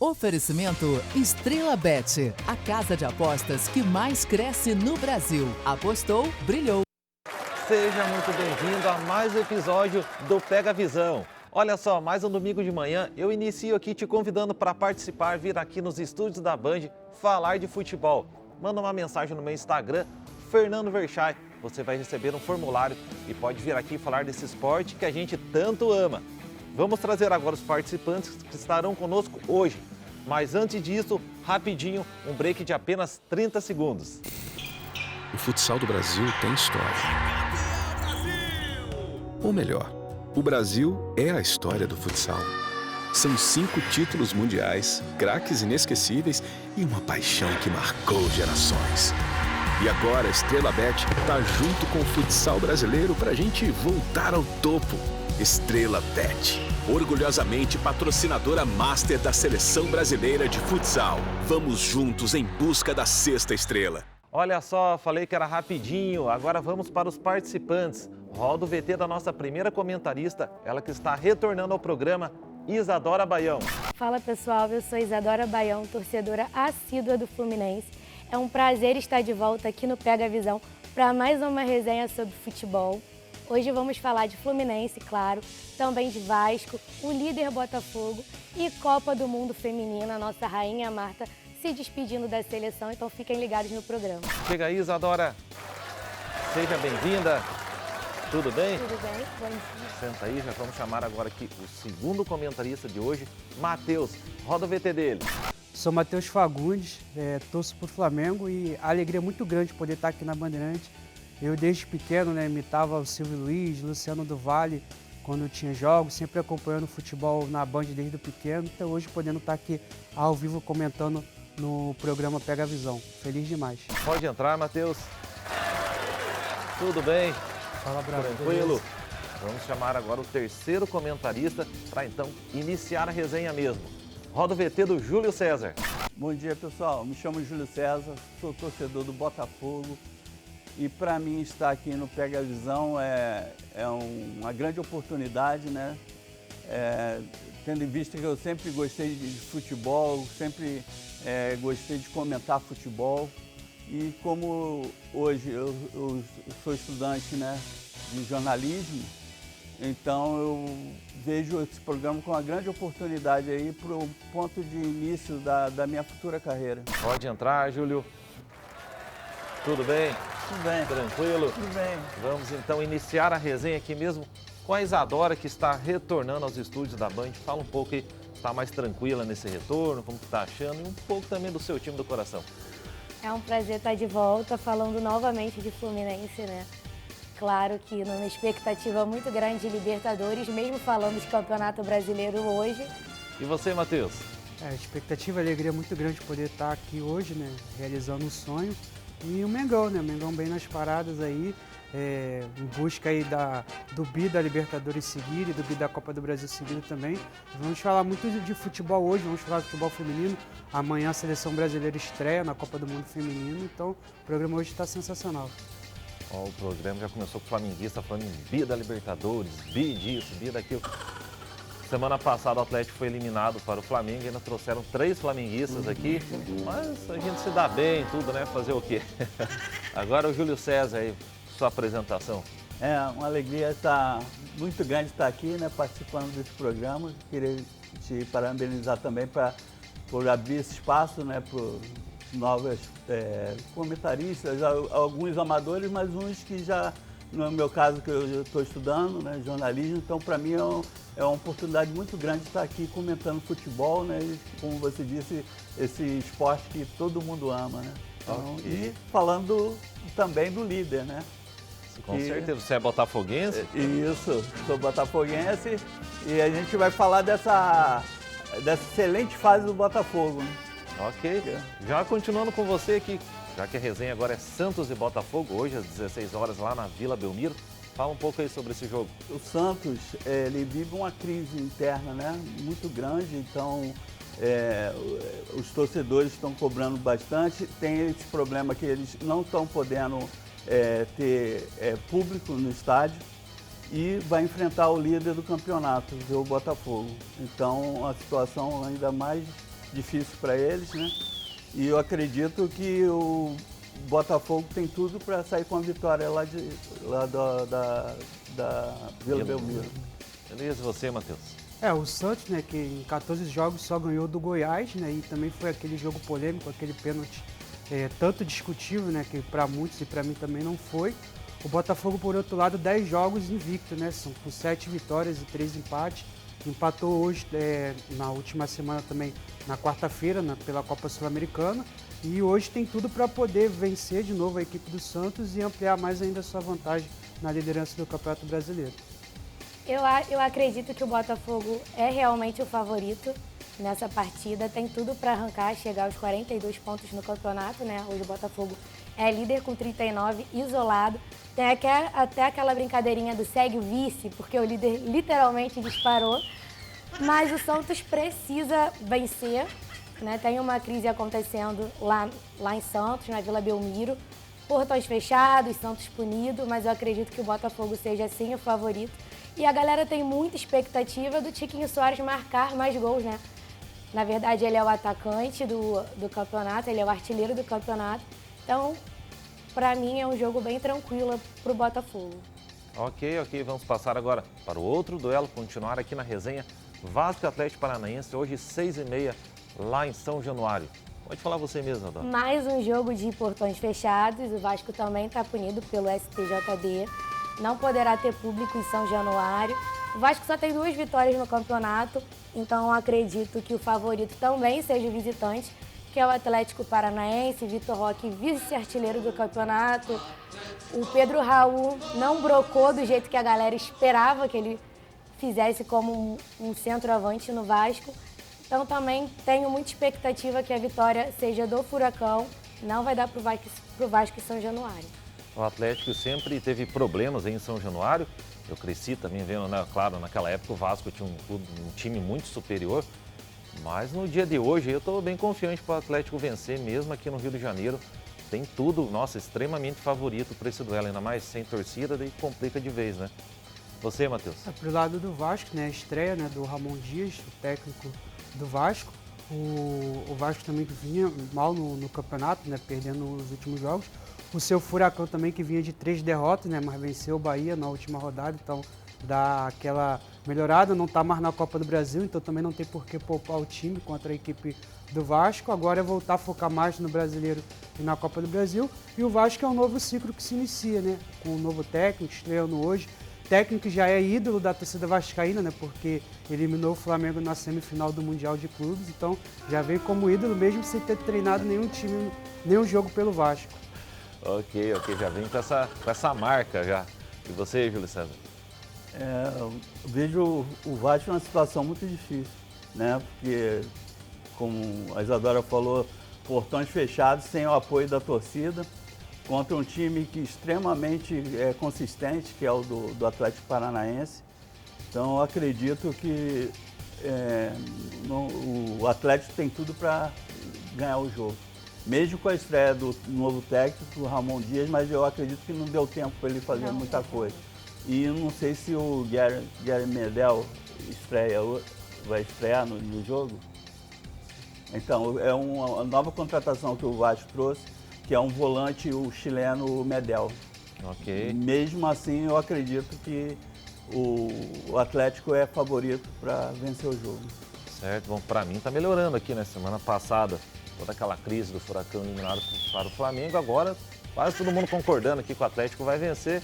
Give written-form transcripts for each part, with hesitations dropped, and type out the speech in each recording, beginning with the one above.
Oferecimento Estrela Bet, a casa de apostas que mais cresce no Brasil. Apostou, brilhou. Seja muito bem-vindo a mais um episódio do Pega Visão. Olha só, mais um domingo de manhã, eu inicio aqui te convidando para participar, vir aqui nos estúdios da Band, falar de futebol. Manda uma mensagem no meu Instagram, Fernando Verchay. Você vai receber um formulário e pode vir aqui falar desse esporte que a gente tanto ama. Vamos trazer agora os participantes que estarão conosco hoje. Mas antes disso, rapidinho, um break de apenas 30 segundos. O futsal do Brasil tem história. Ou melhor, o Brasil é a história do futsal. São 5 títulos mundiais, craques inesquecíveis e uma paixão que marcou gerações. E agora a Estrela Bet está junto com o futsal brasileiro para a gente voltar ao topo. Estrela Bet, orgulhosamente patrocinadora master da Seleção Brasileira de Futsal. Vamos juntos em busca da 6ª estrela. Olha só, falei que era rapidinho, agora vamos para os participantes. Roda o VT da nossa primeira comentarista, ela que está retornando ao programa, Isadora Baião. Fala pessoal, eu sou Isadora Baião, torcedora assídua do Fluminense. É um prazer estar de volta aqui no Pega Visão para mais uma resenha sobre futebol. Hoje vamos falar de Fluminense, claro, também de Vasco, o líder Botafogo e Copa do Mundo Feminina, nossa rainha Marta se despedindo da seleção, então fiquem ligados no programa. Chega aí, Isadora. Seja bem-vinda. Tudo bem? Tudo bem, bom dia. Senta aí, já vamos chamar agora aqui o segundo comentarista de hoje, Matheus. Roda o VT dele. Sou Matheus Fagundes, torço por Flamengo e a alegria é muito grande poder estar aqui na Bandeirante. Eu desde pequeno imitava o Silvio Luiz, Luciano do Vale, quando tinha jogos, sempre acompanhando futebol na Band desde pequeno. Então hoje podendo estar aqui ao vivo comentando no programa Pega Visão. Feliz demais. Pode entrar, Matheus. Tudo bem? Fala, Bravo. Tranquilo? Beleza? Vamos chamar agora o terceiro comentarista para então iniciar a resenha mesmo. Roda o VT do Júlio César. Bom dia, pessoal. Me chamo Júlio César, sou torcedor do Botafogo. E para mim estar aqui no Pega Visão é uma grande oportunidade, né? Tendo em vista que eu sempre gostei de futebol, sempre gostei de comentar futebol. E como hoje eu sou estudante, né, de jornalismo, então eu vejo esse programa como uma grande oportunidade aí para o ponto de início da minha futura carreira. Pode entrar, Júlio. Tudo bem? Tudo bem. Tranquilo? Tudo bem. Vamos então iniciar a resenha aqui mesmo com a Isadora, que está retornando aos estúdios da Band. Fala um pouco aí, está mais tranquila nesse retorno, como que está achando e um pouco também do seu time do coração. É um prazer estar de volta, falando novamente de Fluminense, né? Claro que numa expectativa muito grande de Libertadores, mesmo falando de Campeonato Brasileiro hoje. E você, Matheus? Expectativa e alegria muito grande poder estar aqui hoje, né, realizando um sonho. E o Mengão, né? O Mengão bem nas paradas aí, em busca aí do bi da Libertadores seguida e do bi da Copa do Brasil seguida também. Vamos falar muito de futebol hoje, vamos falar de futebol feminino. Amanhã a Seleção Brasileira estreia na Copa do Mundo Feminino, então o programa hoje está sensacional. O programa já começou com o flamenguista falando em bi da Libertadores, bi disso, bi daquilo. Semana passada o Atlético foi eliminado para o Flamengo e ainda trouxeram 3 flamenguistas aqui, mas a gente se dá bem tudo, né? Fazer o quê? Agora o Júlio César aí, sua apresentação. É uma alegria muito grande estar aqui, né, participando desse programa. Queria te parabenizar também por abrir esse espaço, né, para novos comentaristas, alguns amadores, mas uns que já, no meu caso, que eu estou estudando, né, jornalismo, então para mim é uma oportunidade muito grande estar aqui comentando futebol, né, e, como você disse, esse esporte que todo mundo ama, né. Então, Okay. E falando também do líder, né. Com certeza, você é botafoguense? Isso, sou botafoguense e a gente vai falar dessa excelente fase do Botafogo, né? Ok, já continuando com você aqui, já que a resenha agora é Santos e Botafogo, hoje às 16 horas lá na Vila Belmiro. Fala um pouco aí sobre esse jogo. O Santos, ele vive uma crise interna, né, muito grande, então os torcedores estão cobrando bastante. Tem esse problema que eles não estão podendo ter público no estádio e vai enfrentar o líder do campeonato, que é o Botafogo. Então, a situação ainda mais difícil para eles, né? E eu acredito que o Botafogo tem tudo para sair com a vitória lá da Vila Belmiro. Beleza, e você, Matheus? O Santos, né, que em 14 jogos só ganhou do Goiás, né, e também foi aquele jogo polêmico, aquele pênalti tanto discutível, né, que para muitos e para mim também não foi. O Botafogo, por outro lado, 10 jogos invicto, né, são com 7 vitórias e 3 empates. Empatou hoje, na última semana também, na quarta-feira, pela Copa Sul-Americana. E hoje tem tudo para poder vencer de novo a equipe do Santos e ampliar mais ainda a sua vantagem na liderança do Campeonato Brasileiro. Eu acredito que o Botafogo é realmente o favorito nessa partida. Tem tudo para arrancar, chegar aos 42 pontos no campeonato, né? Hoje o Botafogo é líder com 39, isolado. Tem até aquela brincadeirinha do segue o vice, porque o líder literalmente disparou. Mas o Santos precisa vencer, né? Tem uma crise acontecendo lá em Santos, na Vila Belmiro. Portões fechados, Santos punido, mas eu acredito que o Botafogo seja sim o favorito. E a galera tem muita expectativa do Tiquinho Soares marcar mais gols, né? Na verdade, ele é o atacante do campeonato, ele é o artilheiro do campeonato. Então, para mim, é um jogo bem tranquilo para o Botafogo. Ok, vamos passar agora para o outro duelo, continuar aqui na resenha. Vasco e Atlético Paranaense, hoje 6h30, lá em São Januário. Pode falar você mesmo, Adão. Mais um jogo de portões fechados, o Vasco também está punido pelo STJD. Não poderá ter público em São Januário. O Vasco só tem 2 vitórias no campeonato, então acredito que o favorito também seja o visitante, que é o Atlético Paranaense. Vitor Roque, vice-artilheiro do campeonato. O Pedro Raul não brocou do jeito que a galera esperava que ele fizesse como um centroavante no Vasco. Então também tenho muita expectativa que a vitória seja do Furacão. Não vai dar para o Vasco em São Januário. O Atlético sempre teve problemas em São Januário. Eu cresci também vendo, né, claro, naquela época o Vasco tinha um time muito superior. Mas no dia de hoje eu estou bem confiante para o Atlético vencer, mesmo aqui no Rio de Janeiro. Tem tudo, nossa, extremamente favorito para esse duelo, ainda mais sem torcida, daí complica de vez, né? Você, Matheus? Pro lado do Vasco, né, a estreia, né, do Ramon Dias, o técnico do Vasco. O Vasco também que vinha mal no campeonato, né, perdendo os últimos jogos. O seu Furacão também que vinha de 3 derrotas, né, mas venceu o Bahia na última rodada, então dá aquela melhorada, não está mais na Copa do Brasil, então também não tem por que poupar o time contra a equipe do Vasco. Agora é voltar a focar mais no Brasileiro e na Copa do Brasil. E o Vasco é um novo ciclo que se inicia, né, com um novo técnico, estreando hoje. Técnico que já é ídolo da torcida vascaína, né, porque eliminou o Flamengo na semifinal do Mundial de Clubes, então já veio como ídolo mesmo sem ter treinado nenhum jogo pelo Vasco. Ok, já vem com essa marca já. E você, Júlio César? Eu vejo o Vasco numa situação muito difícil, né? Porque, como a Isadora falou, portões fechados, sem o apoio da torcida, contra um time que extremamente consistente, que é o do Atlético Paranaense. Então, eu acredito que o Atlético tem tudo para ganhar o jogo. Mesmo com a estreia do novo técnico, o Ramon Dias, mas eu acredito que não deu tempo para ele fazer muita coisa. E eu não sei se o Gary Medel vai estrear no jogo. Então, é uma nova contratação que o Vasco trouxe, que é um volante, o chileno Medel. Ok. Mesmo assim, eu acredito que o Atlético é favorito para vencer o jogo. Certo, bom, para mim tá melhorando aqui, né? Semana passada, toda aquela crise do Furacão eliminado para o Flamengo, agora quase todo mundo concordando aqui que o Atlético vai vencer.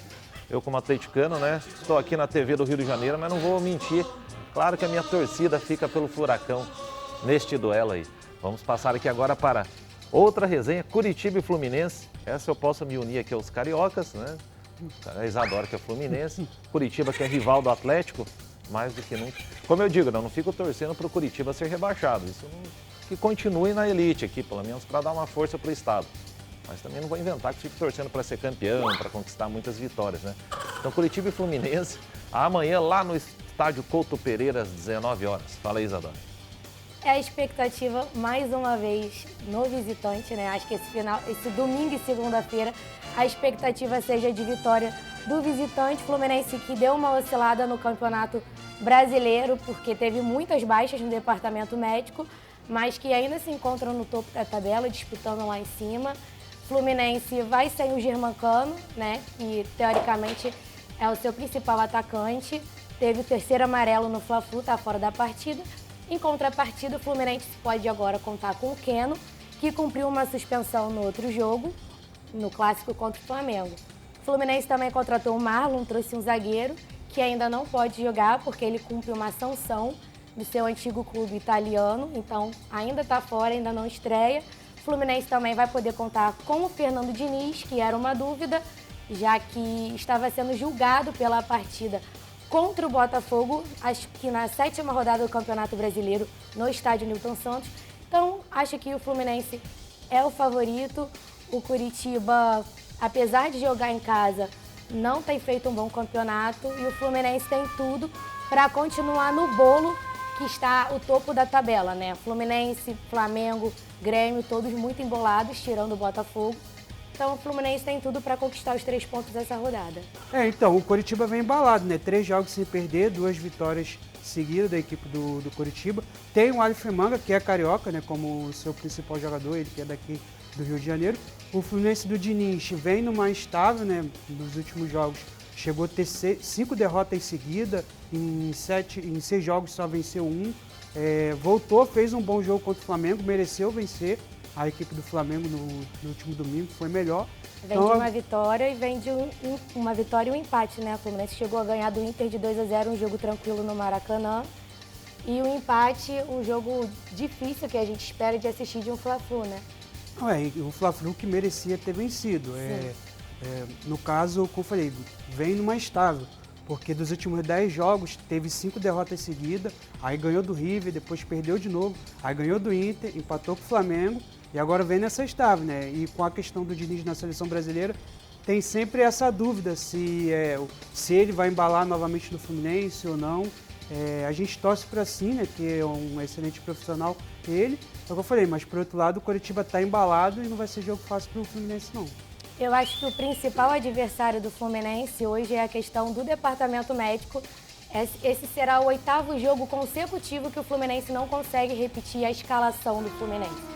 Eu, como atleticano, né, estou aqui na TV do Rio de Janeiro, mas não vou mentir. Claro que a minha torcida fica pelo Furacão neste duelo aí. Vamos passar aqui agora para outra resenha, Curitiba e Fluminense. Essa eu posso me unir aqui aos cariocas, né? A Isadora, que é Fluminense. Curitiba, que é rival do Atlético, mais do que nunca. Como eu digo, não fico torcendo para o Curitiba ser rebaixado. Isso não... que continue na elite aqui, pelo menos para dar uma força para o estado. Mas também não vou inventar que fico torcendo para ser campeão, para conquistar muitas vitórias, né? Então, Curitiba e Fluminense, amanhã lá no estádio Couto Pereira, às 19 horas. Fala aí, Isadora. É a expectativa, mais uma vez, no visitante, né? Acho que esse domingo e segunda-feira, a expectativa seja de vitória do visitante Fluminense, que deu uma oscilada no Campeonato Brasileiro, porque teve muitas baixas no departamento médico, mas que ainda se encontram no topo da tabela, disputando lá em cima. Fluminense vai sem o Germancano, né, que teoricamente é o seu principal atacante. Teve o terceiro amarelo no Fla-Flu, está fora da partida. Em contrapartida, o Fluminense pode agora contar com o Keno, que cumpriu uma suspensão no outro jogo, no clássico contra o Flamengo. O Fluminense também contratou o Marlon, trouxe um zagueiro, que ainda não pode jogar porque ele cumpre uma sanção do seu antigo clube italiano, então ainda está fora, ainda não estreia. O Fluminense também vai poder contar com o Fernando Diniz, que era uma dúvida, já que estava sendo julgado pela partida contra o Botafogo, acho que na 7ª rodada do Campeonato Brasileiro, no estádio Newton Santos. Então, acho que o Fluminense é o favorito. O Coritiba, apesar de jogar em casa, não tem feito um bom campeonato e o Fluminense tem tudo para continuar no bolo que está o topo da tabela, né? Fluminense, Flamengo, Grêmio, todos muito embolados, tirando o Botafogo. Então o Fluminense tem tudo para conquistar os 3 pontos dessa rodada. Então, o Coritiba vem embalado, né? 3 jogos sem perder, 2 vitórias seguidas da equipe do Coritiba. Tem o Aleph Manga, que é carioca, né? Como seu principal jogador, ele que é daqui do Rio de Janeiro. O Fluminense do Diniz vem numa estável, né? Nos últimos jogos chegou a ter 5 derrotas em seguida, em 6 jogos só venceu 1. Voltou, fez um bom jogo contra o Flamengo, mereceu vencer. A equipe do Flamengo no último domingo foi melhor. Vem de uma vitória e vem de uma vitória e um empate, né? O Fluminense chegou a ganhar do Inter de 2-0, um jogo tranquilo no Maracanã. E o empate, um jogo difícil que a gente espera de assistir de um Fla-Flu, né? O Fla-Flu que merecia ter vencido. No caso, como eu falei, vem numa estável. Porque dos últimos 10 jogos, teve 5 derrotas seguidas, aí ganhou do River, depois perdeu de novo, aí ganhou do Inter, empatou com o Flamengo, e agora vem nessa estável, né? E com a questão do Diniz na seleção brasileira, tem sempre essa dúvida se ele vai embalar novamente no Fluminense ou não. A gente torce para sim, né? Que é um excelente profissional ele. É o que eu falei, mas por outro lado, o Coritiba está embalado e não vai ser jogo fácil para o Fluminense, não. Eu acho que o principal adversário do Fluminense hoje é a questão do departamento médico. Esse será o 8º jogo consecutivo que o Fluminense não consegue repetir a escalação do Fluminense.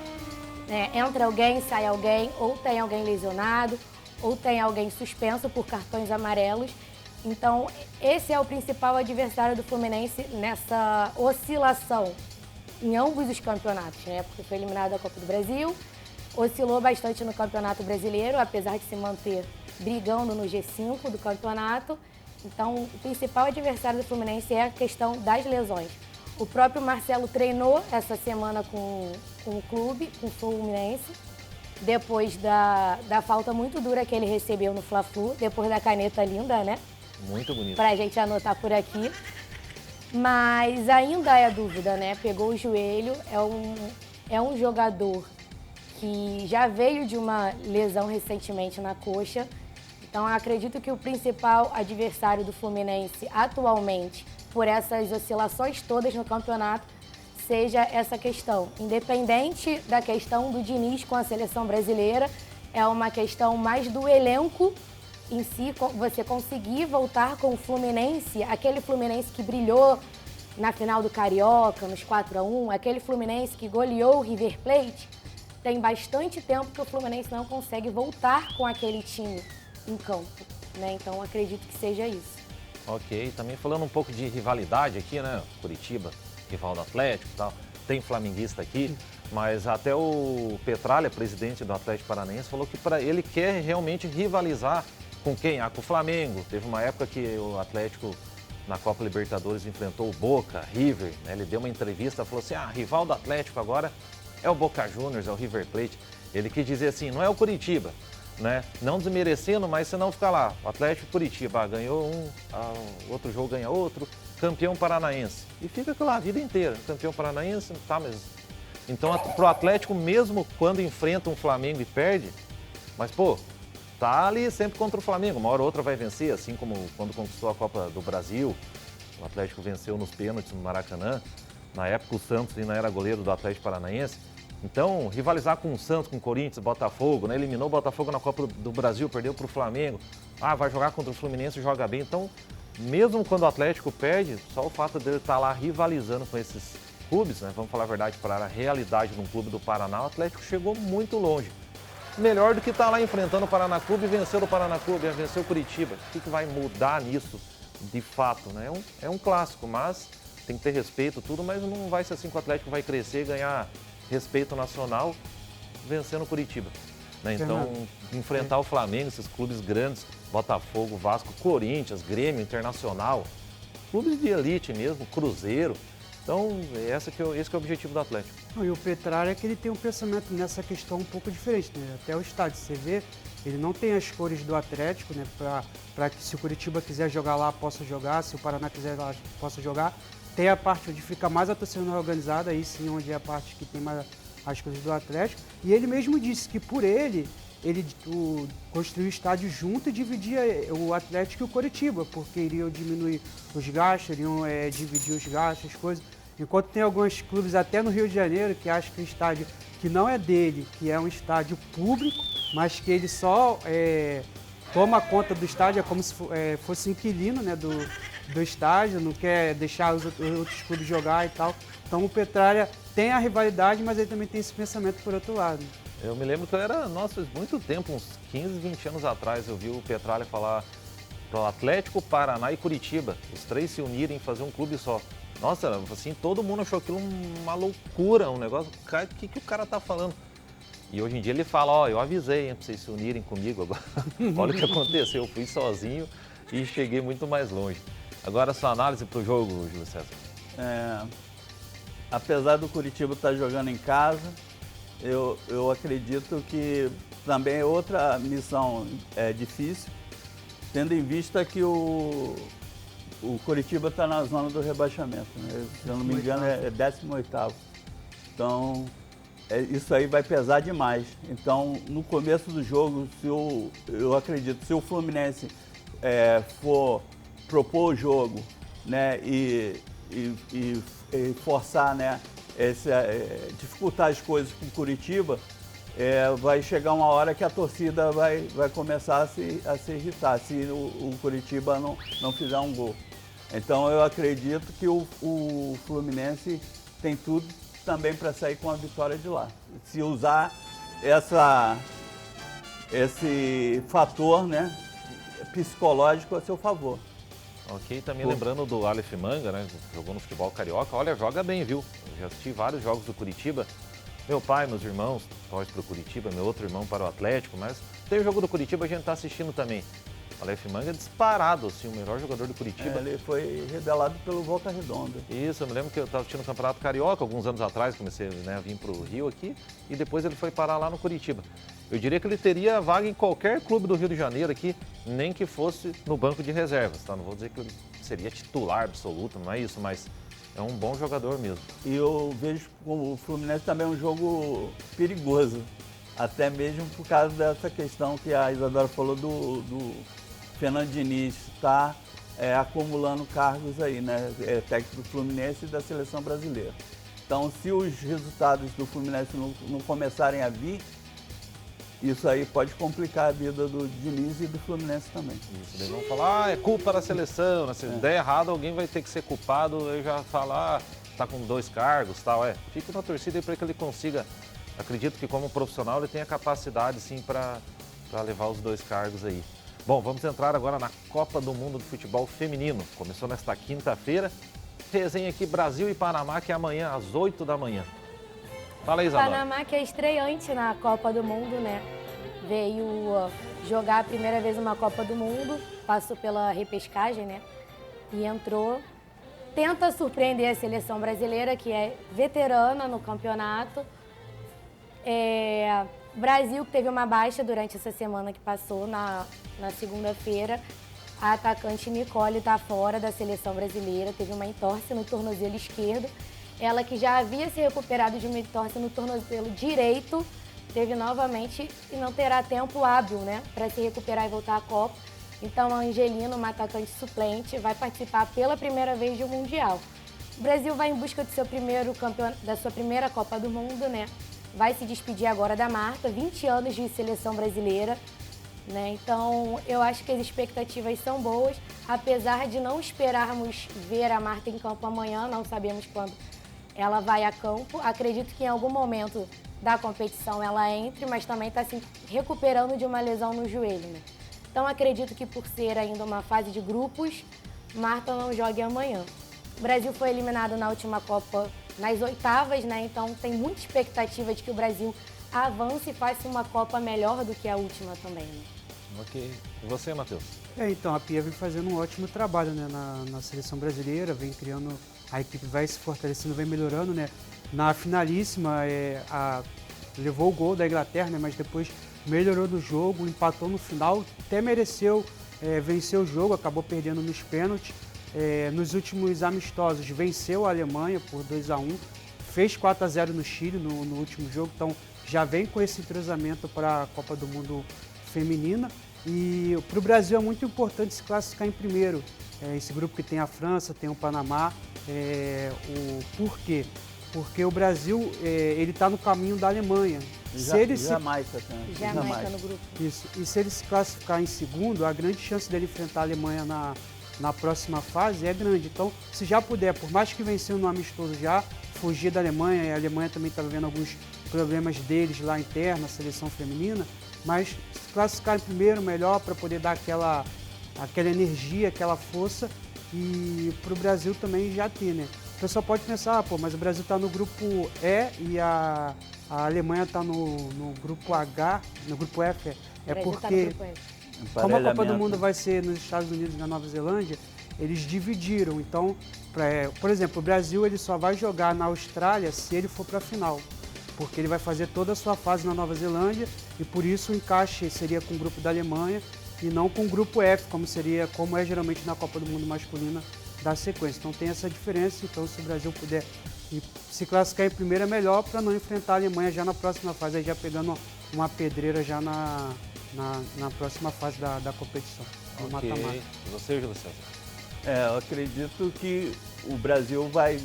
Entra alguém, sai alguém, ou tem alguém lesionado, ou tem alguém suspenso por cartões amarelos. Então, esse é o principal adversário do Fluminense nessa oscilação em ambos os campeonatos, né? Porque foi eliminado da Copa do Brasil, oscilou bastante no Campeonato Brasileiro, apesar de se manter brigando no G5 do campeonato. Então, o principal adversário do Fluminense é a questão das lesões. O próprio Marcelo treinou essa semana com o clube, com o Fluminense, depois da falta muito dura que ele recebeu no Fla-Flu, depois da caneta linda, né? Muito bonito. Pra gente anotar por aqui. Mas ainda é dúvida, né? Pegou o joelho, é um jogador que já veio de uma lesão recentemente na coxa. Então, eu acredito que o principal adversário do Fluminense atualmente, por essas oscilações todas no campeonato, seja essa questão. Independente da questão do Diniz com a seleção brasileira, é uma questão mais do elenco em si, você conseguir voltar com o Fluminense, aquele Fluminense que brilhou na final do Carioca, nos 4-1, aquele Fluminense que goleou o River Plate. Tem bastante tempo que o Fluminense não consegue voltar com aquele time em campo, né? Então, acredito que seja isso. Ok, também falando um pouco de rivalidade aqui, né? Curitiba, rival do Atlético e tal. Tem flamenguista aqui, mas até o Petralha, presidente do Atlético Paranaense, falou que ele quer realmente rivalizar com quem? Com o Flamengo. Teve uma época que o Atlético, na Copa Libertadores, enfrentou o Boca, River, né? Ele deu uma entrevista e falou assim, rival do Atlético agora é o Boca Juniors, é o River Plate. Ele quis dizer assim, não é o Curitiba, né? Não desmerecendo, mas se não ficar lá, o Atlético Curitiba ganhou outro jogo ganha outro, campeão paranaense. E fica lá a vida inteira, campeão paranaense, tá, mas... Então, pro Atlético, mesmo quando enfrenta um Flamengo e perde, mas, pô, tá ali sempre contra o Flamengo, uma hora ou outra vai vencer, assim como quando conquistou a Copa do Brasil, o Atlético venceu nos pênaltis no Maracanã. Na época o Santos ainda era goleiro do Atlético Paranaense. Então, rivalizar com o Santos, com o Corinthians, Botafogo, né? Eliminou o Botafogo na Copa do Brasil, perdeu para o Flamengo. Vai jogar contra o Fluminense e joga bem. Então, mesmo quando o Atlético perde, só o fato dele estar lá rivalizando com esses clubes, né, vamos falar a verdade, para a realidade de um clube do Paraná, o Atlético chegou muito longe. Melhor do que estar lá enfrentando o Paraná Clube e vencer o Paraná Clube, vencer o Curitiba. O que vai mudar nisso, de fato, né? É um clássico, mas tem que ter respeito, tudo, mas não vai ser assim que o Atlético vai crescer e ganhar respeito nacional vencendo o Curitiba. Né? Então, enfrentar o Flamengo, esses clubes grandes, Botafogo, Vasco, Corinthians, Grêmio, Internacional, clubes de elite mesmo, Cruzeiro. Então, esse que é o objetivo do Atlético. E o Petralha é que ele tem um pensamento nessa questão um pouco diferente, né? Até o estádio, você vê, ele não tem as cores do Atlético, né? Para que se o Curitiba quiser jogar lá, possa jogar, se o Paraná quiser lá, possa jogar. Tem a parte onde fica mais a torcida organizada, aí sim, onde é a parte que tem mais as coisas do Atlético. E ele mesmo disse que por ele construiu o estádio junto e dividia o Atlético e o Curitiba, porque iriam diminuir os gastos, iriam dividir os gastos, as coisas. Enquanto tem alguns clubes, até no Rio de Janeiro, que acham que o estádio que não é dele, que é um estádio público, mas que ele só toma conta do estádio, é como se fosse inquilino, né, do estádio, não quer deixar os outros clubes jogar e tal. Então o Petralha tem a rivalidade, mas ele também tem esse pensamento por outro lado. Eu me lembro que muito tempo, uns 15, 20 anos atrás, eu vi o Petralha falar para o Atlético, Paraná e Curitiba, os três se unirem e fazer um clube só. Nossa, assim, todo mundo achou aquilo uma loucura, um negócio, o que o cara tá falando? E hoje em dia ele fala, eu avisei, para vocês se unirem comigo agora. Olha o que aconteceu, eu fui sozinho e cheguei muito mais longe. Agora, sua análise para o jogo, Júlio César. Apesar do Curitiba estar jogando em casa, eu acredito que também é outra missão difícil, tendo em vista que o Curitiba está na zona do rebaixamento, né? Se eu não me engano é 18º. Então, isso aí vai pesar demais. Então, no começo do jogo, eu acredito, se o Fluminense for propor o jogo, né, e forçar, né, dificultar as coisas com o Curitiba, vai chegar uma hora que a torcida vai começar a se irritar se o Curitiba não fizer um gol. Então eu acredito que o Fluminense tem tudo também para sair com a vitória de lá. Se usar esse fator, né, psicológico a seu favor. Ok, também lembrando do Aleph Manga, né, que jogou no futebol carioca, olha, joga bem, viu? Eu já assisti vários jogos do Curitiba. Meu pai, meus irmãos torcem para o Curitiba, meu outro irmão para o Atlético, mas tem o jogo do Curitiba, a gente está assistindo também. O Aleph Manga é disparado, assim, o melhor jogador do Curitiba. Ele foi revelado pelo Volta Redonda. Isso, eu me lembro que eu estava assistindo o Campeonato Carioca alguns anos atrás, comecei, né, a vir para o Rio aqui, e depois ele foi parar lá no Curitiba. Eu diria que ele teria vaga em qualquer clube do Rio de Janeiro aqui, nem que fosse no banco de reservas, tá? Não vou dizer que ele seria titular absoluto, não é isso, mas é um bom jogador mesmo. E eu vejo o Fluminense também um jogo perigoso, até mesmo por causa dessa questão que a Isadora falou do Fernando Diniz está acumulando cargos aí, né? Técnico do Fluminense e da Seleção Brasileira. Então, se os resultados do Fluminense não começarem a vir, isso aí pode complicar a vida do Diniz e do Fluminense também. Isso, eles vão falar, é culpa da seleção, né? Se der errado, alguém vai ter que ser culpado, eu já falar, tá com 2 cargos, tal, Fica na torcida aí para que ele consiga, acredito que como profissional ele tenha capacidade, sim, para levar os 2 cargos aí. Bom, vamos entrar agora na Copa do Mundo do Futebol Feminino. Começou nesta quinta-feira. Resenha aqui Brasil e Panamá, que é amanhã às 8 da manhã. Fala aí, Isadora. Panamá, que é estreante na Copa do Mundo, né? Veio jogar a primeira vez uma Copa do Mundo, passou pela repescagem, né? E entrou. Tenta surpreender a seleção brasileira, que é veterana no campeonato. Brasil, que teve uma baixa durante essa semana que passou, na segunda-feira. A atacante Nicole está fora da seleção brasileira, teve uma entorse no tornozelo esquerdo. Ela, que já havia se recuperado de uma entorse no tornozelo direito, teve novamente e não terá tempo hábil, né, para se recuperar e voltar à Copa. Então a Angelina, uma atacante suplente, vai participar pela primeira vez de um Mundial. O Brasil vai em busca do da sua primeira Copa do Mundo, né? Vai se despedir agora da Marta, 20 anos de seleção brasileira, né? Então, eu acho que as expectativas são boas, apesar de não esperarmos ver a Marta em campo amanhã, não sabemos quando ela vai a campo. Acredito que em algum momento da competição ela entre, mas também está se recuperando de uma lesão no joelho, né? Então acredito que por ser ainda uma fase de grupos, Marta não jogue amanhã. O Brasil foi eliminado na última Copa nas oitavas, né? Então tem muita expectativa de que o Brasil avance e faça uma Copa melhor do que a última também, né? Ok. E você, Matheus? Então, a Pia vem fazendo um ótimo trabalho, né, na seleção brasileira, vem criando, a equipe vai se fortalecendo, vem melhorando, né? Na finalíssima, levou o gol da Inglaterra, né, mas depois melhorou no jogo, empatou no final, até mereceu vencer o jogo, acabou perdendo nos pênaltis. Nos últimos amistosos, venceu a Alemanha por 2-1, fez 4-0 no Chile no último jogo, então já vem com esse entrosamento para a Copa do Mundo feminina. E para o Brasil é muito importante se classificar em primeiro. Esse grupo que tem a França, tem o Panamá. Por quê? Porque o Brasil ele está no caminho da Alemanha. Jamaica também. Jamaica no grupo. Isso. E se ele se classificar em segundo, a grande chance dele enfrentar a Alemanha na próxima fase é grande. Então, se já puder, por mais que venceu no amistoso já, fugir da Alemanha, e a Alemanha também está vivendo alguns problemas deles lá interna, a seleção feminina, mas se classificar em primeiro, melhor, para poder dar aquela energia, aquela força, e para o Brasil também já ter, né? O pessoal pode pensar, mas o Brasil está no grupo E e a Alemanha está no grupo H, no grupo F. Porque, como a Copa do Mundo vai ser nos Estados Unidos e na Nova Zelândia, eles dividiram. Então, por exemplo, o Brasil ele só vai jogar na Austrália se ele for para a final, porque ele vai fazer toda a sua fase na Nova Zelândia e por isso o encaixe seria com o grupo da Alemanha e não com o grupo F, como é geralmente na Copa do Mundo masculina da sequência. Então tem essa diferença, então se o Brasil puder se classificar em primeiro é melhor para não enfrentar a Alemanha já na próxima fase, aí já pegando uma pedreira já na próxima fase da competição, no mata-mata. E você, Júlio César? Eu acredito que o Brasil vai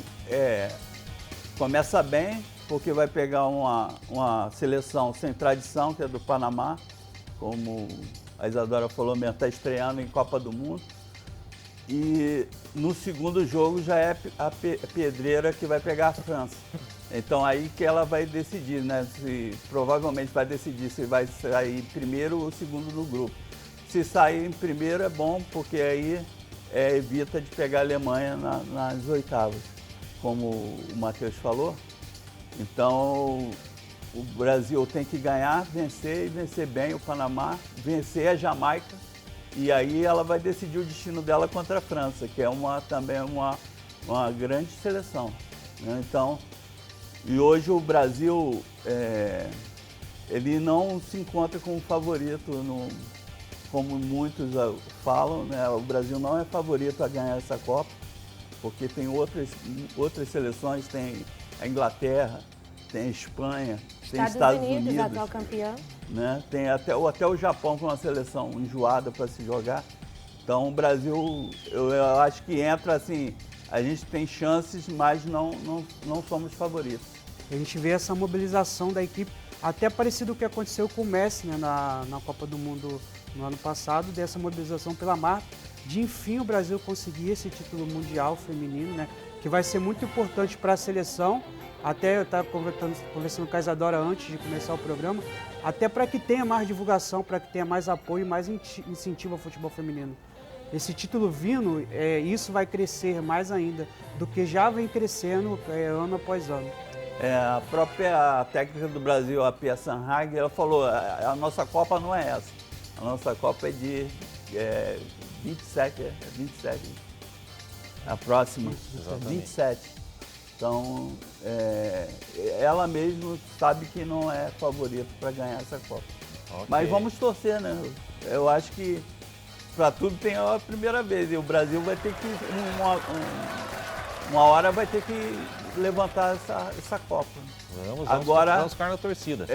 começa bem, porque vai pegar uma seleção sem tradição, que é do Panamá, como a Isadora falou mesmo, está estreando em Copa do Mundo. E no segundo jogo já é a pedreira que vai pegar a França. Então aí que ela vai decidir, né? Provavelmente vai decidir se vai sair primeiro ou segundo no grupo. Se sair em primeiro é bom, porque aí evita de pegar a Alemanha nas oitavas, como o Matheus falou. Então o Brasil tem que ganhar, vencer e vencer bem o Panamá, vencer a Jamaica. E aí ela vai decidir o destino dela contra a França, que é também uma grande seleção, né? Então, e hoje o Brasil, ele não se encontra como favorito, como muitos falam, né? O Brasil não é favorito a ganhar essa Copa, porque tem outras seleções, tem a Inglaterra, tem a Espanha, tem Estados Unidos, atual campeão. Né? Tem até o Japão com uma seleção enjoada para se jogar. Então o Brasil, eu acho que entra assim, a gente tem chances, mas não somos favoritos. A gente vê essa mobilização da equipe, até parecido com o que aconteceu com o Messi, né, na Copa do Mundo no ano passado, dessa mobilização pela marca, de enfim o Brasil conseguir esse título mundial feminino, né, que vai ser muito importante para a seleção. Até eu estava conversando com a Isadora antes de começar o programa, até para que tenha mais divulgação, para que tenha mais apoio e mais incentivo ao futebol feminino. Esse título vindo, isso vai crescer mais ainda do que já vem crescendo ano após ano. A própria técnica do Brasil, a Pia Sanhag, ela falou, a nossa Copa não é essa. A nossa Copa é de 27. A próxima, Exatamente. 27. Então, ela mesma sabe que não é favorito para ganhar essa Copa. Okay. Mas vamos torcer, né? Eu acho que para tudo tem a primeira vez. E o Brasil vai ter que, uma hora vai ter que levantar essa Copa. Vamos ficar na torcida.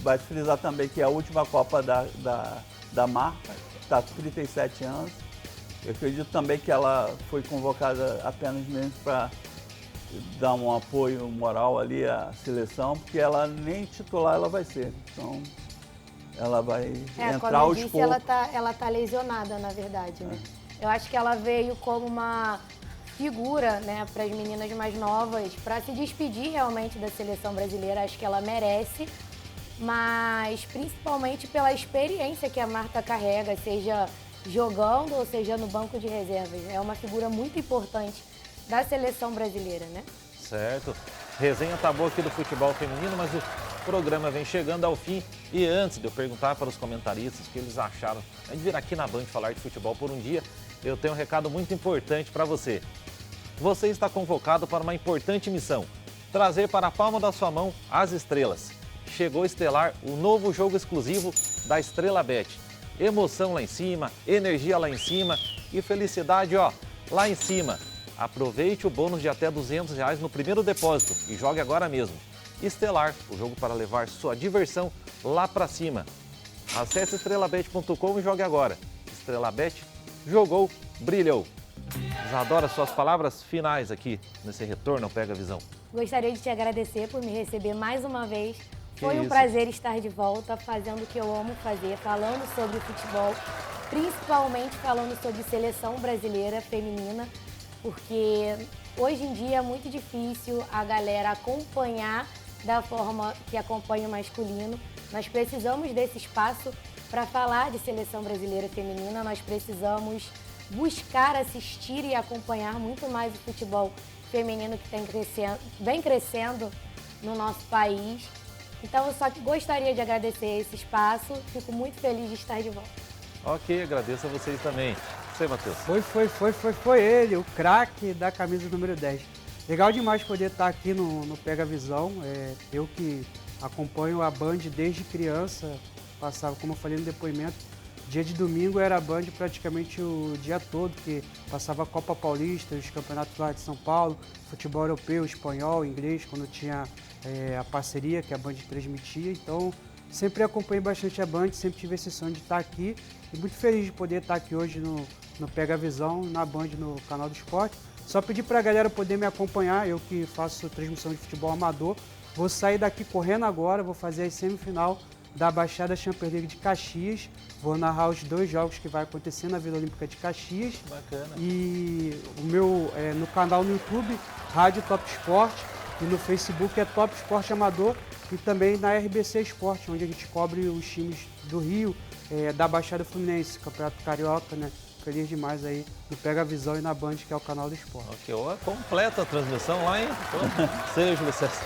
Vai frisar também que é a última Copa da marca, está com 37 anos. Eu acredito também que ela foi convocada apenas mesmo para dar um apoio moral ali à seleção, porque ela nem titular ela vai ser. Então, ela vai entrar aos poucos. Ela tá lesionada, na verdade, né? Eu acho que ela veio como uma figura, né, para as meninas mais novas, para se despedir realmente da seleção brasileira. Acho que ela merece, mas principalmente pela experiência que a Marta carrega, seja jogando ou seja no banco de reservas. É uma figura muito importante da seleção brasileira, né? Certo. Resenha tá boa aqui do futebol feminino, mas o programa vem chegando ao fim. E antes de eu perguntar para os comentaristas o que eles acharam de vir aqui na Band falar de futebol por um dia, eu tenho um recado muito importante para você. Você está convocado para uma importante missão: trazer para a palma da sua mão as estrelas. Chegou a Estelar, o novo jogo exclusivo da Estrela Bet. Emoção lá em cima, energia lá em cima e felicidade, ó, lá em cima. Aproveite o bônus de até R$200 no primeiro depósito e jogue agora mesmo. Estelar, o jogo para levar sua diversão lá para cima. Acesse estrelabet.com e jogue agora. Estrela Bet, jogou, brilhou. Isadora, suas palavras finais aqui nesse retorno ao Pega Visão. Gostaria de te agradecer por me receber mais uma vez. Foi um isso. prazer estar de volta, fazendo o que eu amo fazer, falando sobre futebol, principalmente falando sobre seleção brasileira feminina, porque hoje em dia é muito difícil a galera acompanhar da forma que acompanha o masculino. Nós precisamos desse espaço para falar de seleção brasileira feminina, nós precisamos buscar assistir e acompanhar muito mais o futebol feminino que vem crescendo no nosso país. Então eu só gostaria de agradecer esse espaço, fico muito feliz de estar de volta. Ok, agradeço a vocês também. Você, Matheus. Foi ele, o craque da camisa número 10. Legal demais poder estar aqui no Pega Visão. Eu que acompanho a Band desde criança, passava, como eu falei no depoimento, dia de domingo era a Band praticamente o dia todo, que passava a Copa Paulista, os campeonatos lá de São Paulo, futebol europeu, espanhol, inglês, quando tinha a parceria que a Band transmitia. Então, sempre acompanhei bastante a Band, sempre tive esse sonho de estar aqui. E muito feliz de poder estar aqui hoje no Pega Visão, na Band, no canal do esporte. Só pedir para a galera poder me acompanhar, eu que faço transmissão de futebol amador. Vou sair daqui correndo agora, vou fazer a semifinal da Baixada Champions League de Caxias. Vou narrar os 2 jogos que vai acontecer na Vila Olímpica de Caxias. Bacana. E o meu, no canal no YouTube, Rádio Top Sport, e no Facebook é Top Sport Amador, e também na RBC Esporte, onde a gente cobre os times do Rio, da Baixada Fluminense, Campeonato Carioca, né? Feliz demais aí no Pega Visão e na Band, que é o canal do esporte. Ok, ó, completa a transmissão lá, hein? Seja, Júlio César.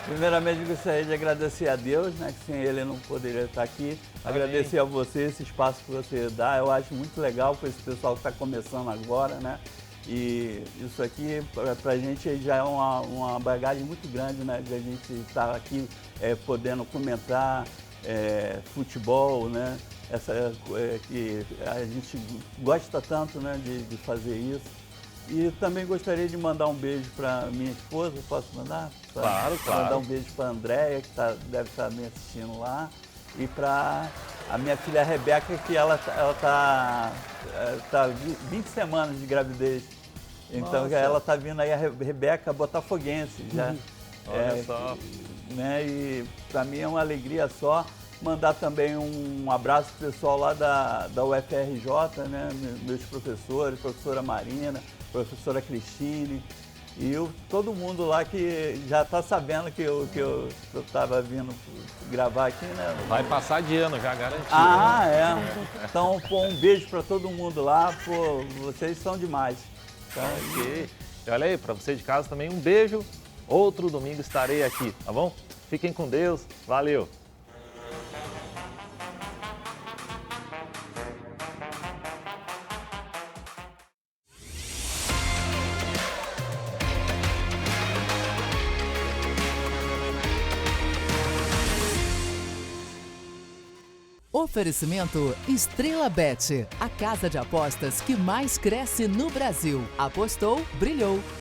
Primeiramente, gostaria de agradecer a Deus, né, que sem Ele eu não poderia estar aqui. Amém. Agradecer a você esse espaço que você dá. Eu acho muito legal para esse pessoal que está começando agora, né? E isso aqui, para a gente, já é uma bagagem muito grande, né? De a gente estar aqui podendo comentar futebol, né? Que a gente gosta tanto, né, de fazer isso. E também gostaria de mandar um beijo para minha esposa, posso mandar? Claro. Mandar um beijo para a Andréia, que deve estar me assistindo lá. E para a minha filha Rebeca, que ela tá 20 semanas de gravidez. Então Nossa. ela está vindo aí, a Rebeca botafoguense já. Olha só. Né, e para mim é uma alegria só. Mandar também um abraço pro pessoal lá da UFRJ, né? Meus professores, professora Marina, professora Cristine, e todo mundo lá que já está sabendo que eu estava vindo gravar aqui, né? Vai passar de ano, já garantido. Ah, né? Então, pô, um beijo para todo mundo lá, pô, vocês são demais. Então, Ok. E olha aí, para você de casa também, um beijo. Outro domingo estarei aqui, tá bom? Fiquem com Deus. Valeu. Oferecimento Estrela Bet, a casa de apostas que mais cresce no Brasil. Apostou, brilhou.